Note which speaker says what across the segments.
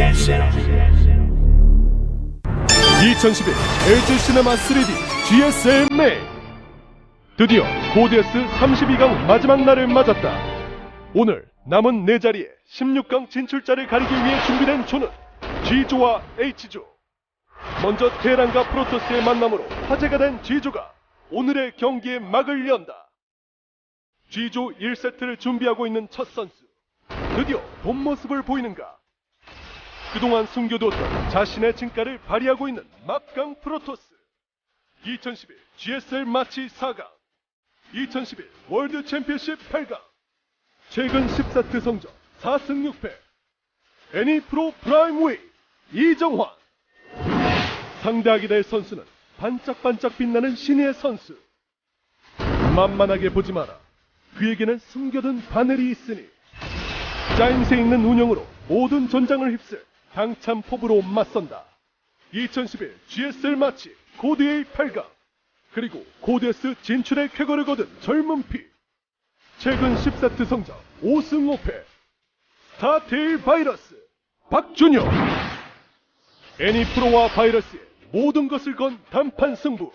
Speaker 1: GSL.
Speaker 2: 2011 LG 시네마 3D GSL 메인. 드디어 고데스 32강 마지막 날을 맞았다. 오늘 남은 4자리에 16강 진출자를 가리기 위해 준비된 조는 G조와 H조. 먼저 테란과 프로토스의 만남으로 화제가 된 G조가 오늘의 경기에 막을 연다. G조 1세트를 준비하고 있는 첫 선수. 드디어 본 모습을 보이는가? 그동안 숨겨두었던 자신의 진가를 발휘하고 있는 막강 프로토스. 2011 GSL 마치 4강, 2011 월드 챔피언십 8강, 최근 10세트 성적 4승 6패, 애니프로 프라임 웨이 이정환. 상대하게 될 선수는 반짝반짝 빛나는 신의 선수. 만만하게 보지 마라. 그에게는 숨겨둔 바늘이 있으니. 짜임새 있는 운영으로 모든 전장을 휩쓸 당찬 포부로 맞선다. 2011 GSL 마치 코드A 8강, 그리고 코드S 진출의 쾌거를 거둔 젊은 피. 최근 10세트 성적 5승 5패, 스타테일 바이러스 박준영. 애니프로와 바이러스의 모든 것을 건 단판 승부.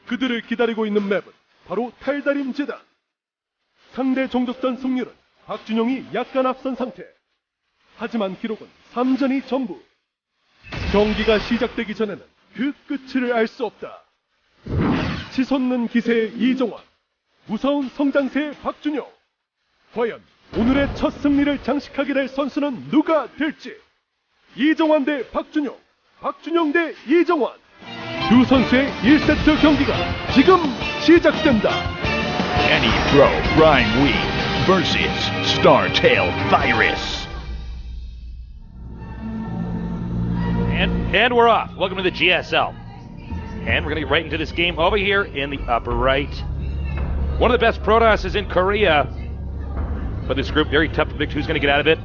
Speaker 2: 그들을 기다리고 있는 맵은 바로 탈다림 재단. 상대 종족전 승률은 박준영이 약간 앞선 상태. 하지만 기록은 3전이 전부. 경기가 시작되기 전에는 그 끝을 알 수 없다. 치솟는 기세의 이정환, 무서운 성장세의 박준영. 과연 오늘의 첫 승리를 장식하게 될 선수는 누가 될지. 이정환 대 박준영, 박준영 대 이정환. 두 선수의 1세트 경기가 지금 시작된다.
Speaker 1: 애니프로 프라임 웨이 vs Startail Virus.
Speaker 3: And we're off. Welcome to the GSL. And we're going to get right into this game over here in the upper right. One of the best Protosses in Korea. But this group, very tough to predict who's going to get out of it.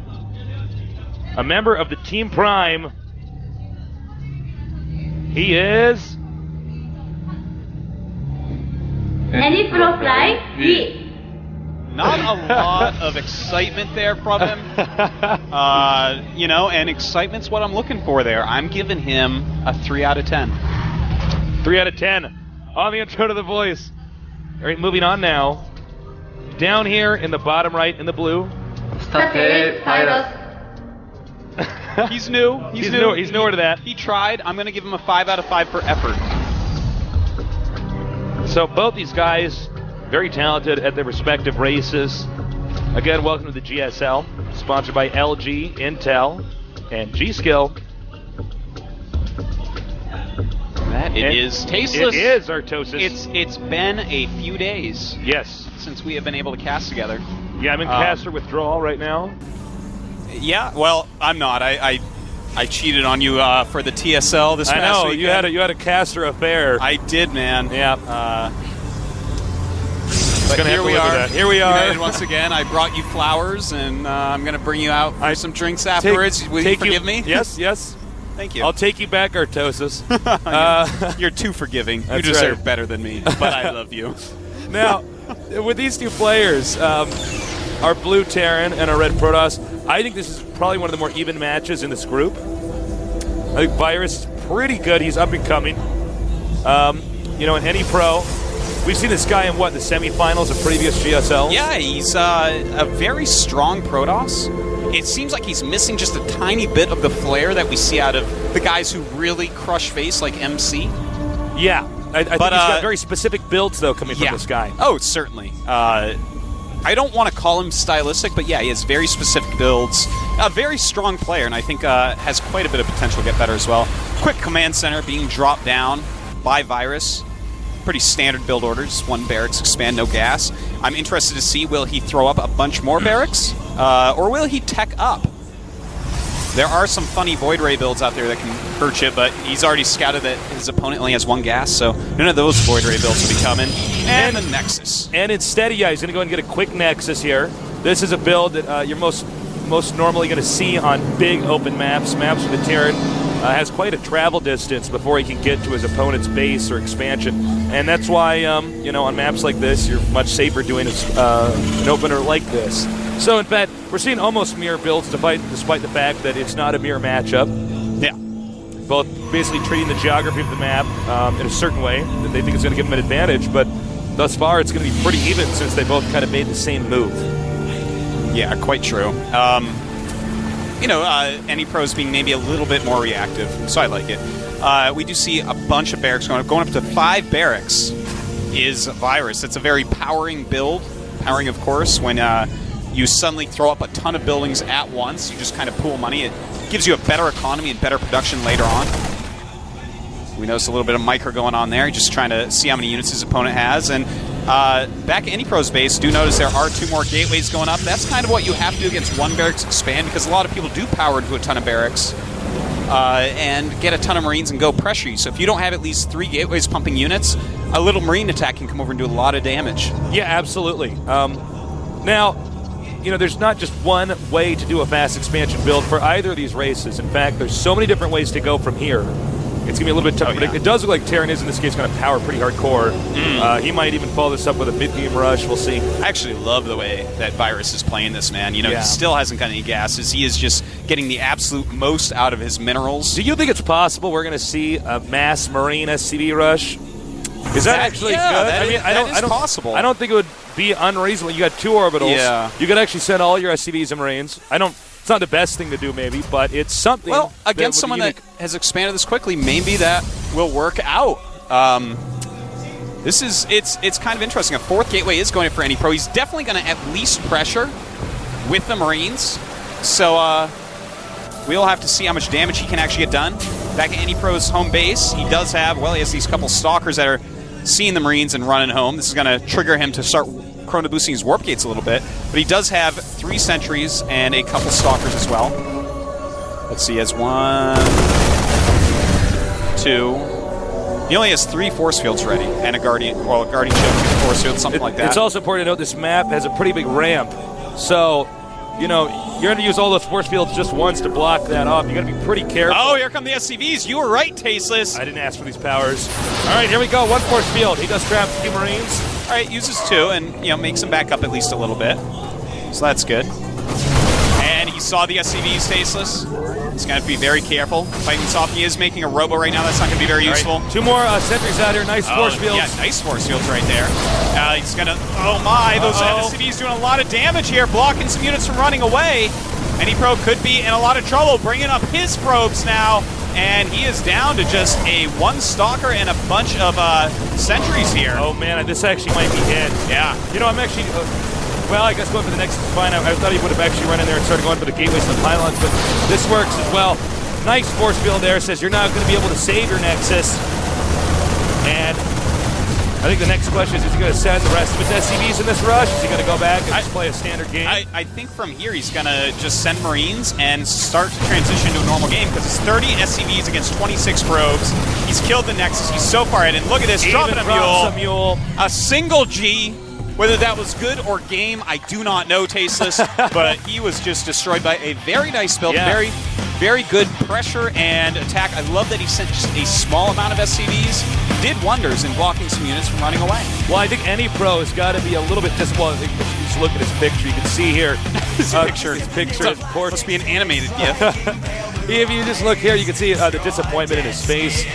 Speaker 3: A member of the Team Prime. He is...
Speaker 4: 애니프로 프라임 위.
Speaker 5: Not a lot of excitement there from him. And excitement's what I'm looking for there. I'm giving him a 3 out of 10.
Speaker 3: 3 out of 10 on the intro to the voice. All right, moving on now. Down here in the bottom right in the blue.
Speaker 4: 스타테일 바이러스.
Speaker 5: He's new.
Speaker 3: He's newer to that.
Speaker 5: He tried. I'm going to give him a 5 out of 5 for effort.
Speaker 3: So both these guys, very talented at their respective races. Again, welcome to the GSL, sponsored by LG, Intel, and G-Skill.
Speaker 5: It is tasteless.
Speaker 3: It is Artosis.
Speaker 5: It's been a few days.
Speaker 3: Yes.
Speaker 5: Since we have been able to cast together.
Speaker 3: Yeah, I'm in caster withdrawal right now.
Speaker 5: Yeah, well, I'm not. I cheated on you for the TSL this past weekend.
Speaker 3: you had a caster affair.
Speaker 5: I did, man.
Speaker 3: Yeah.
Speaker 5: But here we are.
Speaker 3: Here we are.
Speaker 5: United once again. I brought you flowers, and I'm going to bring you out for some drinks afterwards. Will you forgive me?
Speaker 3: Yes, yes.
Speaker 5: Thank you.
Speaker 3: I'll take you back, Artosis.
Speaker 5: You're too forgiving.
Speaker 3: That's
Speaker 5: you deserve
Speaker 3: right.
Speaker 5: better than me, but I love you.
Speaker 3: Now, with these two players, our blue Terran and our red Protoss, I think this is probably one of the more even matches in this group. I think Virus is pretty good. He's up and coming. In any pro, we've seen this guy in the semifinals of previous GSLs?
Speaker 5: Yeah, he's a very strong Protoss. It seems like he's missing just a tiny bit of the flair that we see out of the guys who really crush face like MC.
Speaker 3: Yeah, I think he's got very specific builds, though, coming from this guy.
Speaker 5: Oh, certainly. I don't want to call him stylistic, but yeah, he has very specific builds. A very strong player, and I think has quite a bit of potential to get better as well. Quick command center being dropped down by Virus. Pretty standard build orders. 1 barracks, expand, no gas. I'm interested to see, will he throw up a bunch more barracks? Or will he tech up? There are some funny Void Ray builds out there that can hurt you, but he's already scouted that his opponent only has 1 gas, so none of those Void Ray builds will be coming. And the Nexus.
Speaker 3: And instead, he's going to go and get a quick Nexus here. This is a build that you're most normally going to see on big open maps. Maps with the Terran has quite a travel distance before he can get to his opponent's base or expansion. And that's why, on maps like this, you're much safer doing an opener like this. So, in fact, we're seeing almost mirror builds despite the fact that it's not a mirror matchup.
Speaker 5: Yeah.
Speaker 3: Both basically treating the geography of the map in a certain way that they think is going to give them an advantage, but thus far it's going to be pretty even since they both kind of made the same move.
Speaker 5: Yeah, quite true. Any pros being maybe a little bit more reactive, so I like it. We do see a bunch of barracks going up to 5 barracks is Virus. It's a very powering build. Powering, of course, when you suddenly throw up a ton of buildings at once. You just kind of pool money. It gives you a better economy and better production later on. We notice a little bit of micro going on there, just trying to see how many units his opponent has. And back at AnyPro's base, do notice there are 2 more gateways going up. That's kind of what you have to do against one barracks expand, because a lot of people do power into a ton of barracks and get a ton of Marines and go pressure you. So if you don't have at least 3 gateways pumping units, a little Marine attack can come over and do a lot of damage.
Speaker 3: Yeah, absolutely. Now, there's not just one way to do a fast expansion build for either of these races. In fact, there's so many different ways to go from here. It's going to be a little bit tough to predict. It does look like Terran is, in this case, going to power pretty hardcore. He might even follow this up with a mid-game rush. We'll see.
Speaker 5: I actually love the way that Virus is playing this, man. He still hasn't got any gases. He is just getting the absolute most out of his minerals.
Speaker 3: Do you think it's possible we're going to see a mass Marine SCV rush? Is that actually good?
Speaker 5: That is possible.
Speaker 3: I don't think it would be unreasonable. You got 2 orbitals.
Speaker 5: Yeah.
Speaker 3: You could actually send all your SCVs and Marines. It's not the best thing to do, maybe, but it's something.
Speaker 5: Well, against someone that has expanded this quickly, maybe that will work out. It's kind of interesting. A 4th gateway is going for AnyPro. He's definitely going to at least pressure with the Marines. So we'll have to see how much damage he can actually get done. Back at AnyPro's home base, he has these couple stalkers that are seeing the Marines and running home. This is going to trigger him to start chrono boosting his warp gates a little bit, but he does have 3 sentries and a couple stalkers as well. Let's see, he has 1, 2. He only has 3 force fields ready and a guardianship force field, something like that.
Speaker 3: It's also important to note this map has a pretty big ramp, so you're going to use all those force fields just once to block that off. You got to be pretty careful.
Speaker 5: Oh, here come the SCVs. You were right, Tasteless.
Speaker 3: I didn't ask for these powers. All right, here we go. 1 force field. He does trap a few Marines.
Speaker 5: All right, uses 2 and makes them back up at least a little bit. So that's good. And he saw the SCVs, Tasteless. He's going to be very careful. Fighting soft. He is making a robo right now. That's not going to be very useful.
Speaker 3: Right. 2 more sentries out here. Nice force fields.
Speaker 5: Yeah, nice force fields right there. He's going to... Oh, my. Those SCVs doing a lot of damage here, blocking some units from running away. AnyPro could be in a lot of trouble, bringing up his probes now. And he is down to just a 1 stalker and a bunch of sentries here.
Speaker 3: Oh, man. This actually might be it.
Speaker 5: Yeah.
Speaker 3: I'm actually... well, I guess going for the next fine. I thought he would have actually run in there and started going for the gateways and the pylons, but this works as well. Nice force field there. Says you're not going to be able to save your Nexus. And I think the next question is he going to send the rest of his SCVs in this rush? Is he going to go back and just play a standard game?
Speaker 5: I think from here he's going to just send Marines and start to transition to a normal game, because it's 30 SCVs against 26 probes. He's killed the Nexus. He's so far ahead. And look at this. Dropping a mule. A single G. Whether that was good or game, I do not know, Tasteless, but he was just destroyed by a very nice build.
Speaker 3: Yeah.
Speaker 5: Very, very good pressure and attack. I love that he sent just a small amount of SCVs. Did wonders in blocking some units from running away.
Speaker 3: Well, I think any pro has got to be a little bit disappointed. Just look at his picture. You can see here.
Speaker 5: His picture.
Speaker 3: Of course.
Speaker 5: Must be an animated GIF.
Speaker 3: If you just look here, you can see the disappointment in his face.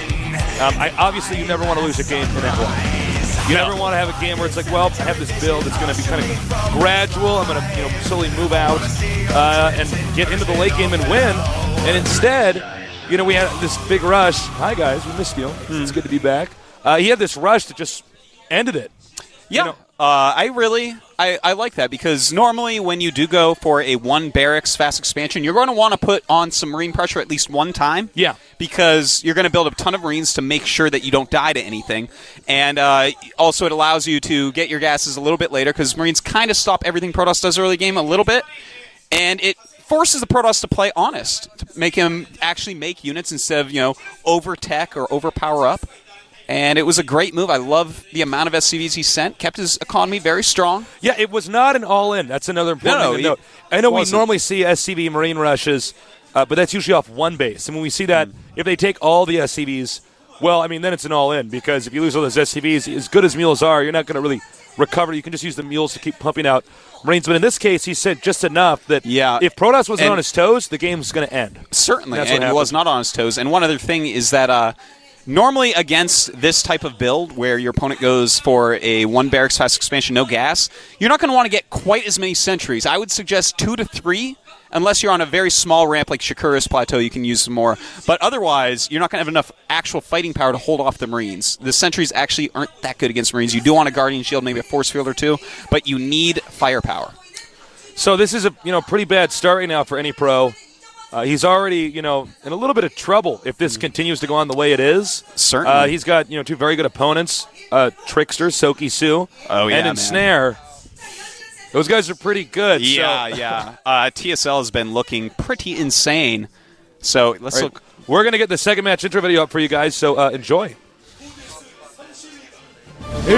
Speaker 3: Obviously, you never want to lose a game in that way. You never want to have a game where it's like, well, I have this build. It's going to be kind of gradual. I'm going to slowly move out and get into the late game and win. And instead, we had this big rush. Hi, guys. We missed you. It's good to be back. He had this rush that just ended it.
Speaker 5: Yeah. I like that, because normally when you do go for a 1 barracks fast expansion, you're going to want to put on some Marine pressure at least 1 time.
Speaker 3: Yeah.
Speaker 5: Because you're going to build a ton of Marines to make sure that you don't die to anything. And also it allows you to get your gases a little bit later, because Marines kind of stop everything Protoss does early game a little bit. And it forces the Protoss to play honest, to make him actually make units instead of, over-tech or over-power up. And it was a great move. I love the amount of SCVs he sent. Kept his economy very strong.
Speaker 3: Yeah, it was not an all-in. That's another important thing to note. I know we normally see SCV Marine rushes, but that's usually off 1 base. And when we see that, if they take all the SCVs, well, then it's an all-in, because if you lose all those SCVs, as good as mules are, you're not going to really recover. You can just use the mules to keep pumping out Marines. But in this case, he said just enough that if Protoss wasn't on his toes, the game's going to end.
Speaker 5: Certainly,
Speaker 3: That's
Speaker 5: and he was not on his toes. And one other thing is that normally against this type of build where your opponent goes for a 1 barracks fast expansion, no gas, you're not going to want to get quite as many sentries. I would suggest 2 to 3. Unless you're on a very small ramp like Shakura's Plateau, you can use some more. But otherwise, you're not going to have enough actual fighting power to hold off the Marines. The sentries actually aren't that good against Marines. You do want a Guardian Shield, maybe a Force Field or 2, but you need firepower.
Speaker 3: So this is a pretty bad start right now for any pro. He's already in a little bit of trouble if this continues to go on the way it is.
Speaker 5: Certainly.
Speaker 3: He's got 2 very good opponents, Trickster, Soki Su, and Ensnare. Those guys are pretty good.
Speaker 5: Yeah. TSL has been looking pretty insane. So let's look.
Speaker 3: We're going to get the second match intro video up for you guys, so enjoy.
Speaker 2: A